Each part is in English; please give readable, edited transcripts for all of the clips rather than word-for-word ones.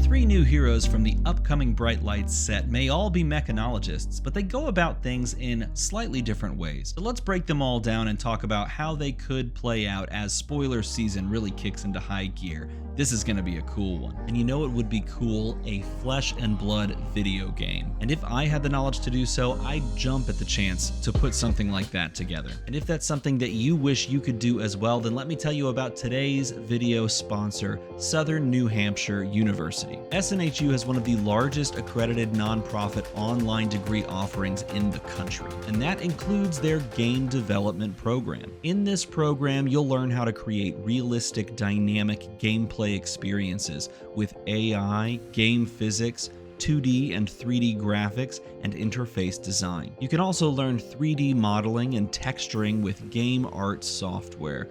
three new heroes from the upcoming Bright Lights set may all be mechanologists, but they go about things in slightly different ways. So let's break them all down and talk about how they could play out as spoiler season really kicks into high gear. This is going to be a cool one. And you know it would be cool? A Flesh and Blood video game. And if I had the knowledge to do so, I'd jump at the chance to put something like that together. And if that's something that you wish you could do as well, then let me tell you about today's video sponsor, Southern New Hampshire University. SNHU has one of the largest accredited nonprofit online degree offerings in the country, and that includes their game development program. In this program, you'll learn how to create realistic, dynamic gameplay experiences with AI, game physics, 2D and 3D graphics, and interface design. You can also learn 3D modeling and texturing with game art software.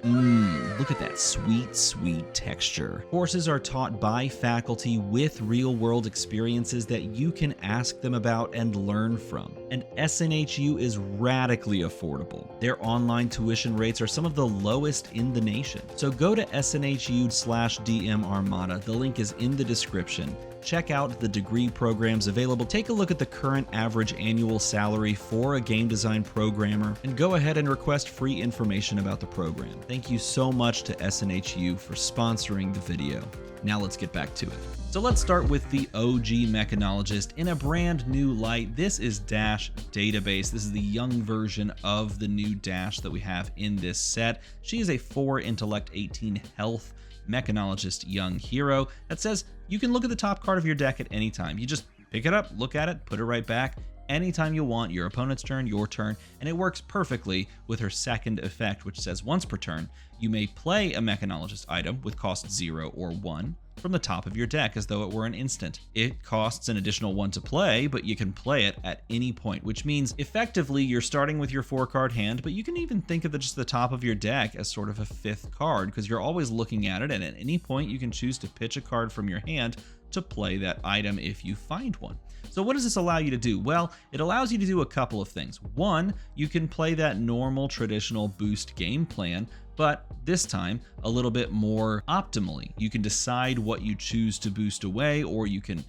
Look at that sweet, sweet texture. Courses are taught by faculty with real-world experiences that you can ask them about and learn from. And SNHU is radically affordable. Their online tuition rates are some of the lowest in the nation. So go to SNHU/DM-ARMADA. The link is in the description. Check out the degree programs available, take a look at the current average annual salary for a game design programmer, and go ahead and request free information about the program. Thank you so much to SNHU for sponsoring the video. Now let's get back to it. So let's start with the OG mechanologist in a brand new light. This is Dash Database. This is the young version of the new Dash that we have in this set. She is a 4 intellect, 18 health mechanologist young hero that says you can look at the top card of your deck at any time. You just pick it up, look at it, put it right back anytime you want, your opponent's turn, your turn, and it works perfectly with her second effect, which says once per turn, you may play a mechanologist item with cost 0 or 1 from the top of your deck as though it were an instant. It costs an additional 1 to play, but you can play it at any point, which means effectively you're starting with your 4-card hand, but you can even think of just the top of your deck as sort of a 5th card because you're always looking at it, and at any point you can choose to pitch a card from your hand to play that item if you find one. So what does this allow you to do? Well, it allows you to do a couple of things. One, you can play that normal traditional boost game plan, but this time a little bit more optimally. You can decide what you choose to boost away, or you can,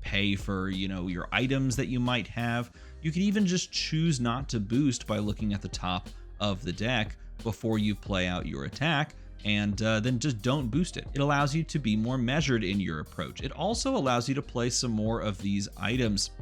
pay for, your items that you might have. You can even just choose not to boost by looking at the top of the deck before you play out your attack, and then just don't boost it. It allows you to be more measured in your approach. It also allows you to play some more of these items,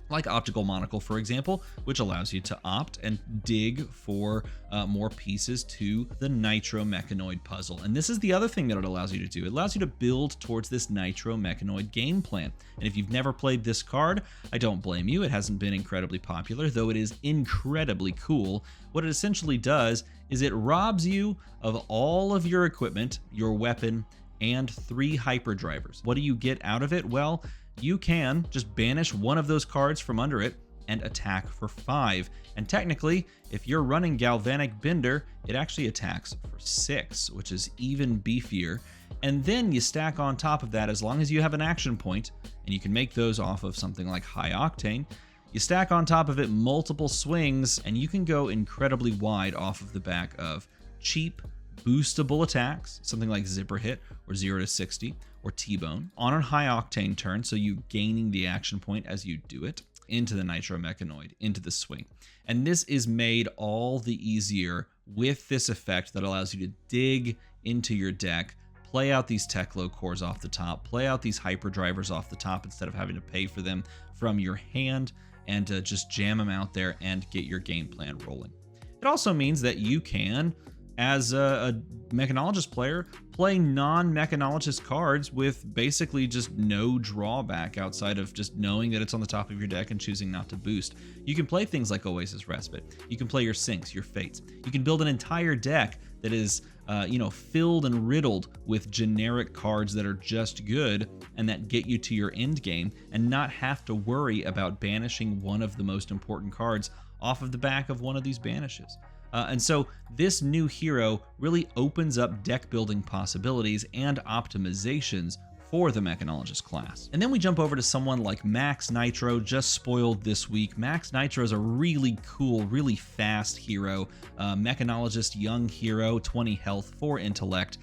like Optical Monocle, for example, which allows you to opt and dig for more pieces to the Nitro Mechanoid puzzle. And this is the other thing that it allows you to do. It allows you to build towards this Nitro Mechanoid game plan. And if you've never played this card, I don't blame you. It hasn't been incredibly popular, though it is incredibly cool. What it essentially does is it robs you of all of your equipment, your weapon, and 3 hyperdrivers. What do you get out of it? Well, you can just banish one of those cards from under it and attack for 5. And technically, if you're running Galvanic Bender, it actually attacks for 6, which is even beefier. And then you stack on top of that, as long as you have an action point, and you can make those off of something like High Octane, you stack on top of it multiple swings, and you can go incredibly wide off of the back of cheap, boostable attacks, something like Zipper Hit or 0 to 60 or T-Bone, on a High Octane turn, so you gaining the action point as you do it, into the Nitro Mechanoid, into the swing. And this is made all the easier with this effect that allows you to dig into your deck, play out these Teklo cores off the top, play out these hyperdrivers off the top instead of having to pay for them from your hand, and just jam them out there and get your game plan rolling. It also means that you can, as a mechanologist player, play non-mechanologist cards with basically just no drawback outside of just knowing that it's on the top of your deck and choosing not to boost. You can play things like Oasis Respite. You can play your Sinks, your Fates. You can build an entire deck that is filled and riddled with generic cards that are just good and that get you to your end game, and not have to worry about banishing one of the most important cards off of the back of one of these banishes. And so this new hero really opens up deck building possibilities and optimizations for the Mechanologist class. And then we jump over to someone like Max Nitro, just spoiled this week. Max Nitro is a really cool, really fast hero, Mechanologist young hero, 20 health, 4 intellect.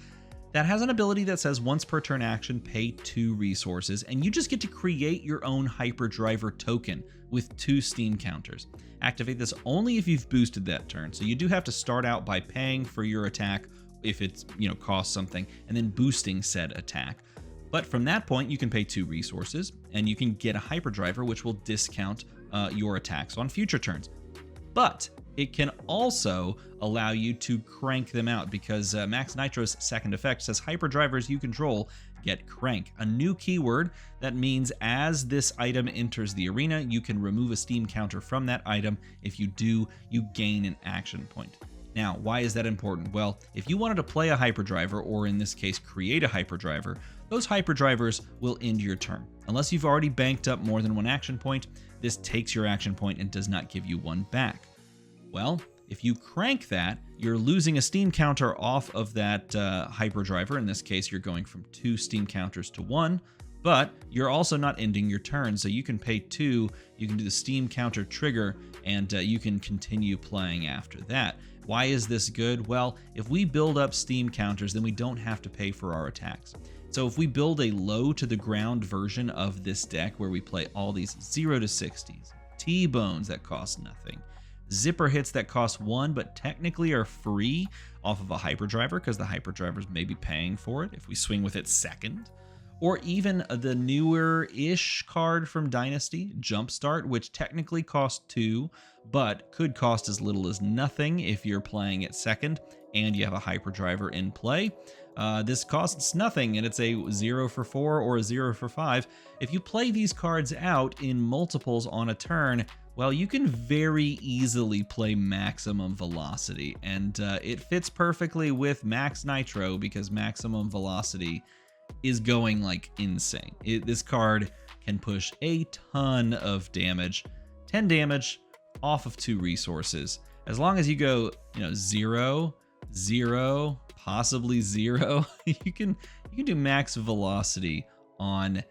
that has an ability that says once per turn action, pay 2 resources, and you just get to create your own hyperdriver token with 2 Steam counters. Activate this only if you've boosted that turn, so you do have to start out by paying for your attack if it's, costs something, and then boosting said attack. But from that point, you can pay 2 resources, and you can get a hyperdriver, which will discount your attacks on future turns. But it can also allow you to crank them out, because Max Nitro's second effect says hyperdrivers you control get crank, a new keyword that means as this item enters the arena, you can remove a Steam counter from that item. If you do, you gain an action point. Now, why is that important? Well, if you wanted to play a hyperdriver, or in this case, create a hyperdriver, those hyperdrivers will end your turn. Unless you've already banked up more than 1 action point, this takes your action point and does not give you 1 back. Well, if you crank that, you're losing a Steam counter off of that hyperdriver. In this case, you're going from 2 Steam counters to 1, but you're also not ending your turn. So you can pay 2, you can do the Steam counter trigger, and you can continue playing after that. Why is this good? Well, if we build up Steam counters, then we don't have to pay for our attacks. So if we build a low to the ground version of this deck where we play all these 0 to 60s, T-bones that cost nothing, zipper hits that cost 1 but technically are free off of a hyperdriver because the hyperdrivers may be paying for it if we swing with it second, or even the newer-ish card from Dynasty, Jumpstart, which technically costs 2 but could cost as little as nothing if you're playing it second and you have a hyperdriver in play. This costs nothing, and it's a 0 for 4 or a 0 for 5. If you play these cards out in multiples on a turn, well, you can very easily play Maximum Velocity, and it fits perfectly with Max Nitro because Maximum Velocity is going like insane. This card can push a ton of damage, 10 damage off of 2 resources. As long as you go, 0, 0, possibly 0, you can do max velocity on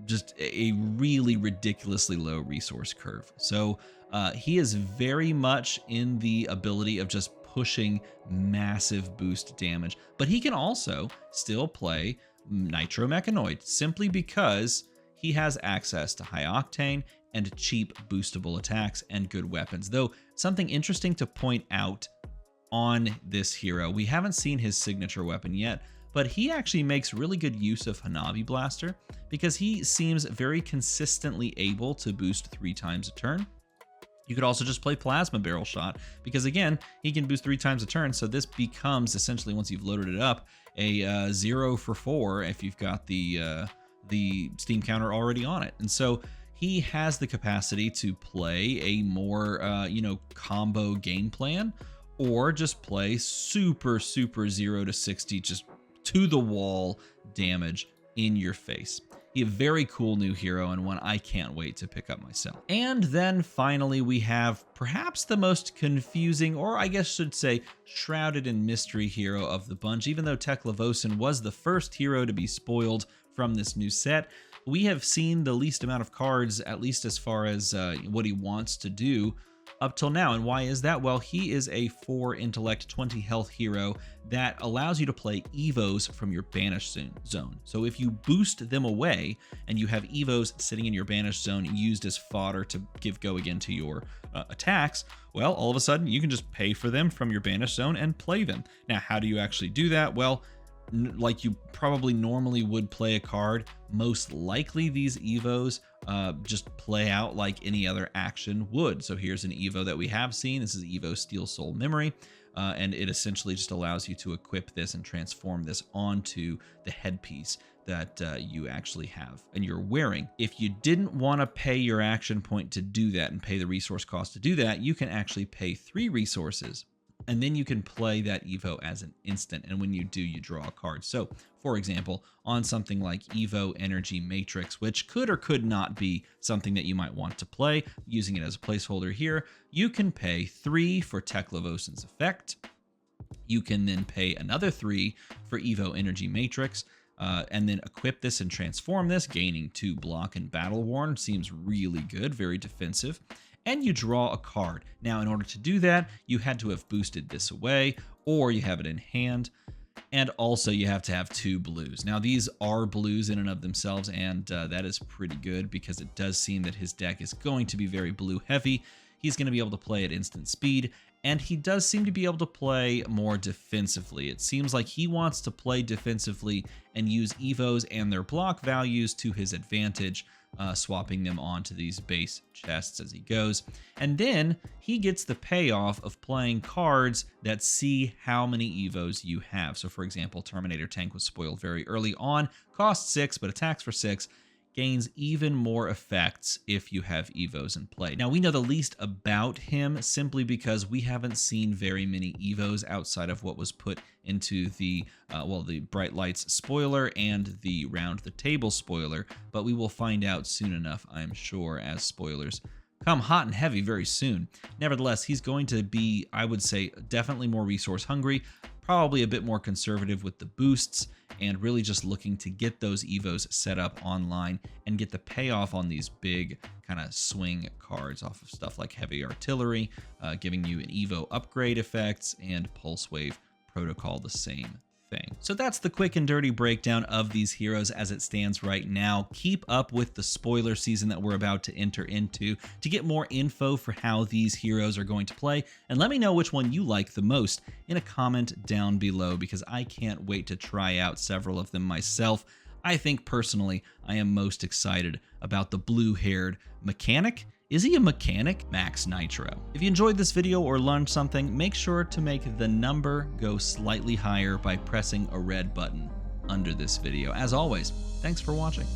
just a really ridiculously low resource curve. So he is very much in the ability of just pushing massive boost damage, but he can also still play Nitro Mechanoid simply because he has access to high octane and cheap boostable attacks and good weapons. Though something interesting to point out on this hero, we haven't seen his signature weapon yet, but he actually makes really good use of Hanabi Blaster because he seems very consistently able to boost 3 times a turn. You could also just play Plasma Barrel Shot because, again, he can boost 3 times a turn, so this becomes essentially, once you've loaded it up, a 0 for 4 if you've got the Steam counter already on it. And so he has the capacity to play a more, combo game plan, or just play super 0 to 60, just to the wall damage in your face. A very cool new hero and one I can't wait to pick up myself. And then finally we have perhaps the most confusing, or I guess should say shrouded in mystery hero of the bunch. Even though Teklevosin was the first hero to be spoiled from this new set, we have seen the least amount of cards, at least as far as what he wants to do, up till now. And why is that? Well, he is a 4 intellect, 20 health hero that allows you to play Evos from your banished zone. So if you boost them away and you have Evos sitting in your banished zone used as fodder to give go again to your attacks, well, all of a sudden you can just pay for them from your banished zone and play them. Now, how do you actually do that? Well, like you probably normally would play a card, most likely these Evos just play out like any other action would. So here's an Evo that we have seen. This is Evo Steel Soul Memory, and it essentially just allows you to equip this and transform this onto the headpiece that you actually have and you're wearing. If you didn't want to pay your action point to do that and pay the resource cost to do that, you can actually pay 3 resources. And then you can play that Evo as an instant. And when you do, you draw a card. So, for example, on something like Evo Energy Matrix, which could or could not be something that you might want to play, using it as a placeholder here, you can pay 3 for Teklevosin's effect. You can then pay another 3 for Evo Energy Matrix, and then equip this and transform this, gaining 2 block and battle worn. Seems really good, very defensive. And you draw a card. Now, in order to do that, you had to have boosted this away, or you have it in hand. And also you have to have 2 blues. Now these are blues in and of themselves, and that is pretty good because it does seem that his deck is going to be very blue heavy. He's going to be able to play at instant speed, and he does seem to be able to play more defensively. It seems like he wants to play defensively and use evos and their block values to his advantage, swapping them onto these base chests as he goes. And then he gets the payoff of playing cards that see how many evos you have. So for example, Terminator Tank was spoiled very early on, costs 6 but attacks for 6, gains even more effects if you have evos in play. Now we know the least about him simply because we haven't seen very many evos outside of what was put into the the Bright Lights spoiler and the Round the Table spoiler, but we will find out soon enough, I'm sure, as spoilers come hot and heavy very soon. Nevertheless, he's going to be, I would say, definitely more resource hungry, probably a bit more conservative with the boosts, and really just looking to get those evos set up online and get the payoff on these big kind of swing cards off of stuff like heavy artillery, giving you an evo upgrade effects, and pulse wave protocol the same thing. So that's the quick and dirty breakdown of these heroes as it stands right now. Keep up with the spoiler season that we're about to enter into to get more info for how these heroes are going to play, and let me know which one you like the most in a comment down below, because I can't wait to try out several of them myself. I think personally I am most excited about the blue-haired mechanic. Is he a mechanic? Max Nitro. If you enjoyed this video or learned something, make sure to make the number go slightly higher by pressing a red button under this video. As always, thanks for watching.